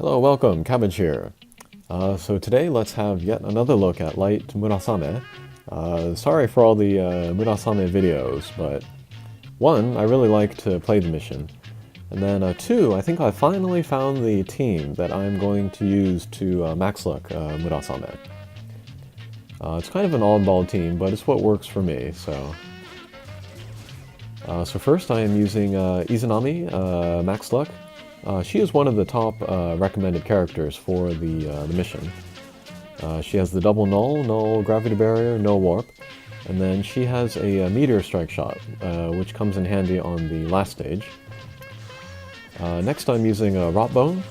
Hello, welcome, Cabbage here. So today let's have yet another look at Light Murasame. Sorry for all the Murasame videos, but one, I really like to play the mission. And then two, I think I finally found the team that I'm going to use to max luck Murasame. It's kind of an oddball team, but it's what works for me, so... So first I am using Izanami, max luck. She is one of the top recommended characters for the mission. She has the double null, null gravity barrier, no warp, and then she has a meteor strike shot, which comes in handy on the last stage. Next I'm using Rotbone.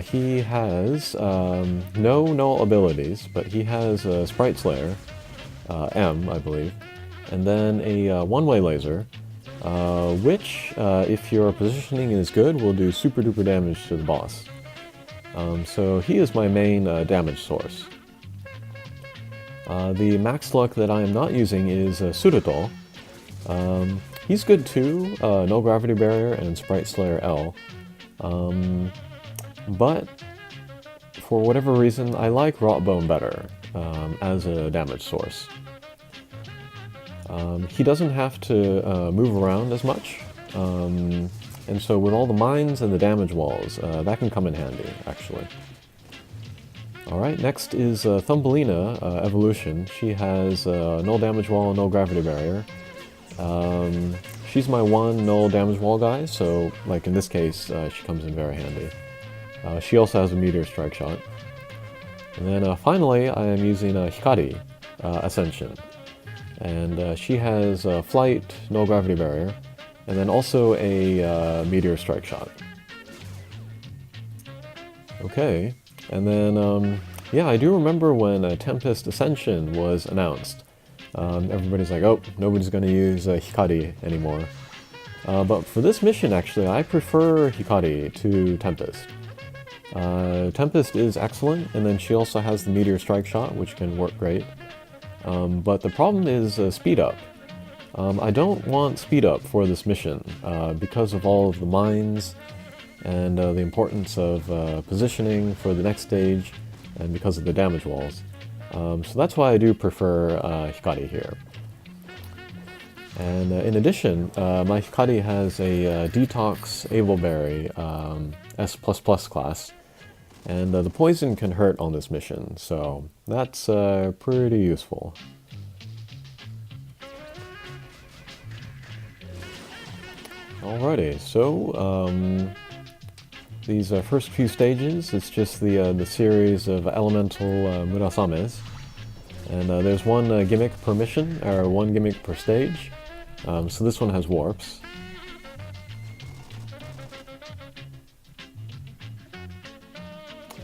He has no null abilities, but he has a Sprite Slayer, M, I believe, and then a one-way laser, which, if your positioning is good, will do super duper damage to the boss. So he is my main damage source. The max luck that I am not using is Suruto. He's good too, no gravity barrier and Sprite Slayer L. But for whatever reason, I like Rotbone better as a damage source. He doesn't have to move around as much, and so with all the mines and the damage walls, that can come in handy, actually. Alright, next is Thumbelina Evolution. She has null damage wall, no gravity barrier. She's my one null damage wall guy, so like in this case, she comes in very handy. She also has a meteor strike shot. And then finally, I am using Hikari Ascension. And she has flight, no gravity barrier, and then also a meteor strike shot. Okay, and then, yeah, I do remember when Tempest Ascension was announced. Everybody's like, oh, nobody's going to use Hikari anymore. But for this mission, actually, I prefer Hikari to Tempest. Tempest is excellent, and then she also has the meteor strike shot, which can work great. But the problem is speed up. I don't want speed up for this mission because of all of the mines and the importance of positioning for the next stage and because of the damage walls. So that's why I do prefer Hikari here. And in addition, my Hikari has a Detox Abelberry S++ class. And the poison can hurt on this mission, so that's pretty useful. Alrighty, so these first few stages, it's just the series of elemental Murasames. And there's one gimmick per mission, or one gimmick per stage. So this one has warps.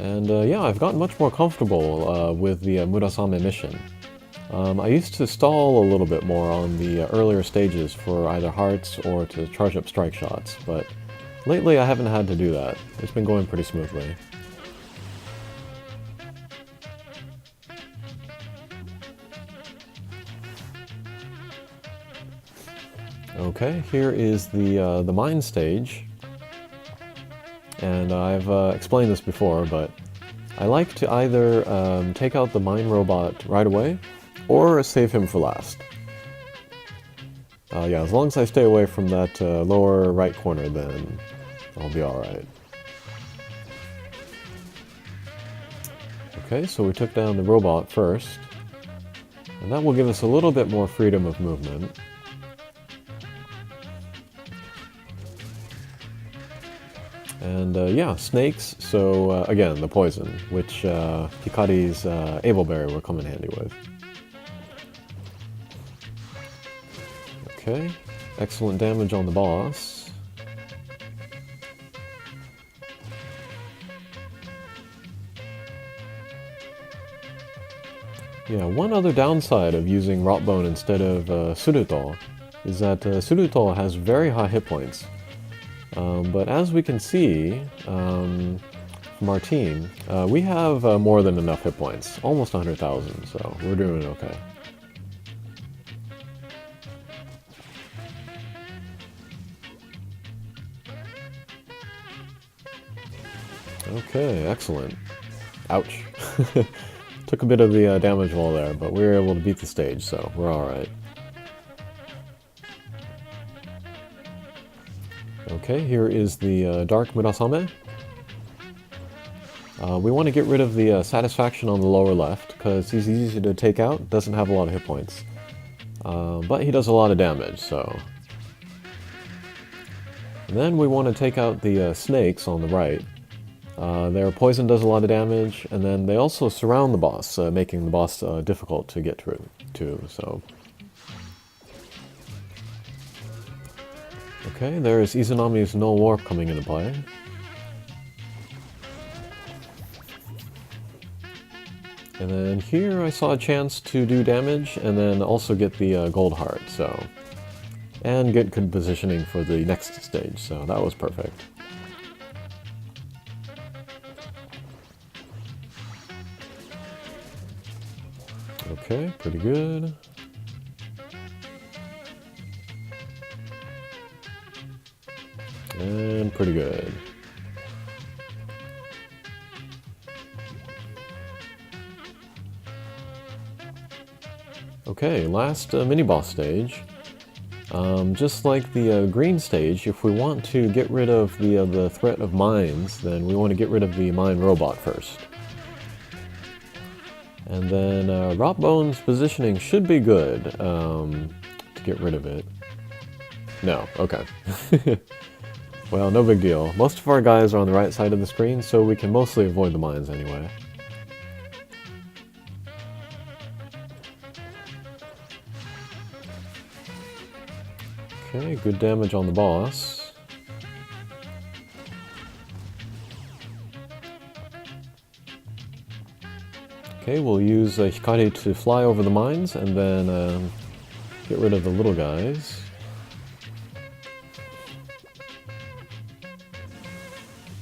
And yeah, I've gotten much more comfortable with the Murasame mission. I used to stall a little bit more on the earlier stages for either hearts or to charge up strike shots, but lately I haven't had to do that. It's been going pretty smoothly. Okay, here is the mine stage. And I've explained this before, but I like to either take out the mine robot right away, or save him for last. Yeah, as long as I stay away from that lower right corner, then I'll be alright. Okay, so we took down the robot first, and that will give us a little bit more freedom of movement. And yeah, snakes, so again, the poison, which Hikari's Abelberry will come in handy with. Okay, excellent damage on the boss. Yeah, one other downside of using Rotbone instead of Suruto is that Suruto has very high hit points. But as we can see from our team, we have more than enough hit points, almost 100,000, so we're doing okay. Okay, excellent. Ouch. Took a bit of the damage wall there, but we were able to beat the stage, so we're alright. Okay, here is the Dark Murasame. We want to get rid of the Satisfaction on the lower left, because he's easy to take out, doesn't have a lot of hit points. But he does a lot of damage, so... And then we want to take out the snakes on the right. Their poison does a lot of damage, and then they also surround the boss, making the boss difficult to get through, too, so... Okay, there's Izanami's Null Warp coming into play. And then here I saw a chance to do damage, and then also get the gold heart, so... And get good positioning for the next stage, so that was perfect. Okay, pretty good. And pretty good. Okay, last mini-boss stage. Just like the green stage, if we want to get rid of the threat of mines, then we want to get rid of the mine robot first. And then Rotbone's positioning should be good to get rid of it. No, okay. Well, no big deal. Most of our guys are on the right side of the screen, so we can mostly avoid the mines anyway. Okay, good damage on the boss. Okay, we'll use Hikari to fly over the mines and then get rid of the little guys.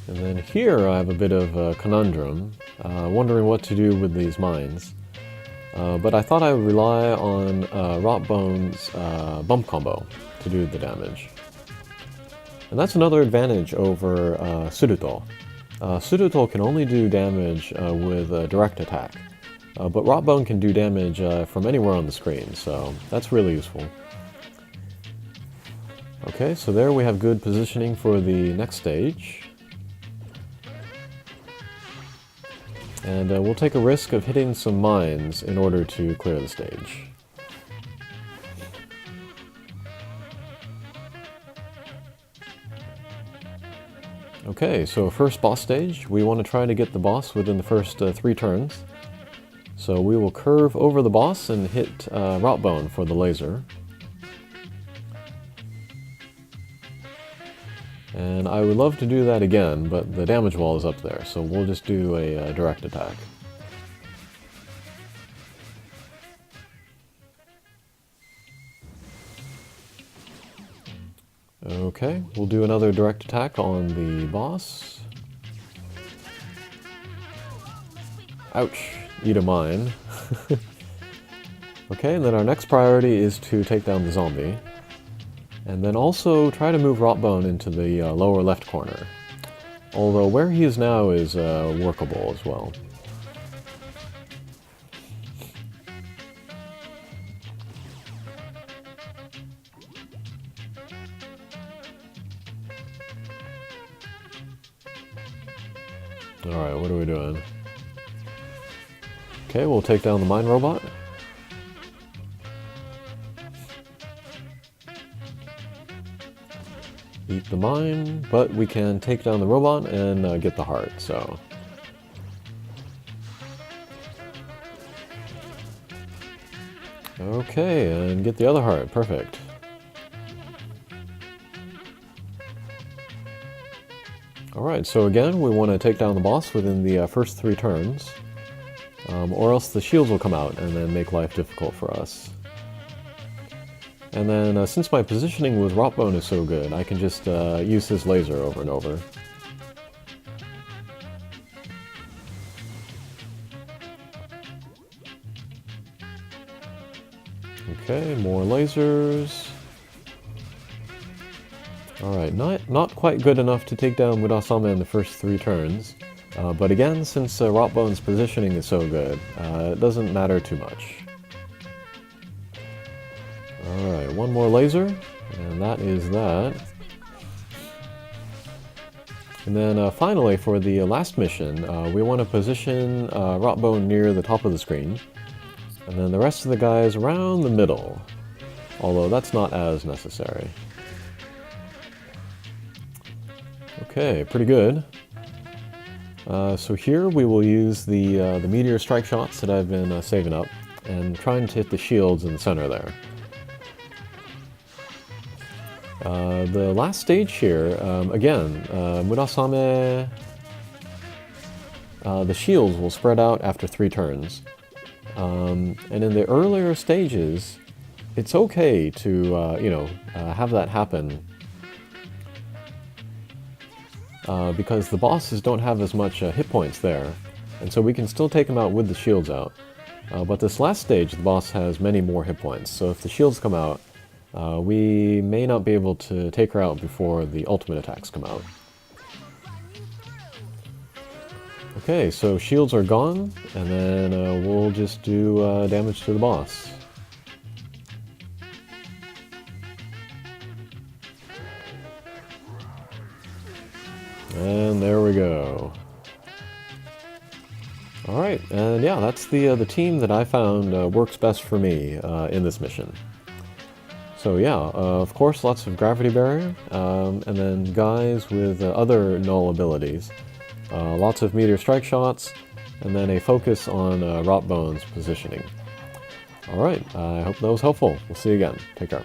And then here I have a bit of a conundrum, wondering what to do with these mines. But I thought I would rely on Rotbone's bump combo to do the damage. And that's another advantage over Suruto. Suruto can only do damage with a direct attack, but Rotbone can do damage from anywhere on the screen, so that's really useful. Okay, so there we have good positioning for the next stage. And we'll take a risk of hitting some mines in order to clear the stage. Okay, so first boss stage, we want to try to get the boss within the first 3 turns. So we will curve over the boss and hit Rotbone for the laser. And I would love to do that again, but the damage wall is up there, so we'll just do a direct attack. Okay, we'll do another direct attack on the boss. Ouch, eat a mine. Okay, and then our next priority is to take down the zombie. And then also try to move Rotbone into the lower left corner. Although where he is now is workable as well. Alright, what are we doing? Okay, we'll take down the mine robot. Eat the mine, but we can take down the robot and get the heart, so... Okay, and get the other heart, perfect. Alright, so again, we want to take down the boss within the first 3 turns, or else the shields will come out and then make life difficult for us. And then, since my positioning with Rotbone is so good, I can just use his laser over and over. Okay, more lasers. Alright, not quite good enough to take down Murasame in the first 3 turns. But again, since Rotbone's positioning is so good, it doesn't matter too much. Alright, one more laser, and that is that. And then finally, for the last mission, we want to position Rotbone near the top of the screen, and then the rest of the guys around the middle, although that's not as necessary. Okay, pretty good. So here we will use the meteor strike shots that I've been saving up, and trying to hit the shields in the center there. The last stage here, again, Murasame, the shields will spread out after 3 turns. And in the earlier stages, it's okay to, have that happen. Because the bosses don't have as much hit points there, and so we can still take them out with the shields out. But this last stage, the boss has many more hit points, so if the shields come out, we may not be able to take her out before the ultimate attacks come out. Okay, so shields are gone, and then we'll just do damage to the boss. And there we go. Alright, and yeah, that's the team that I found works best for me in this mission. So yeah, of course lots of gravity barrier, and then guys with other null abilities. Lots of meteor strike shots, and then a focus on Rotbone's positioning. Alright, I hope that was helpful. We'll see you again. Take care.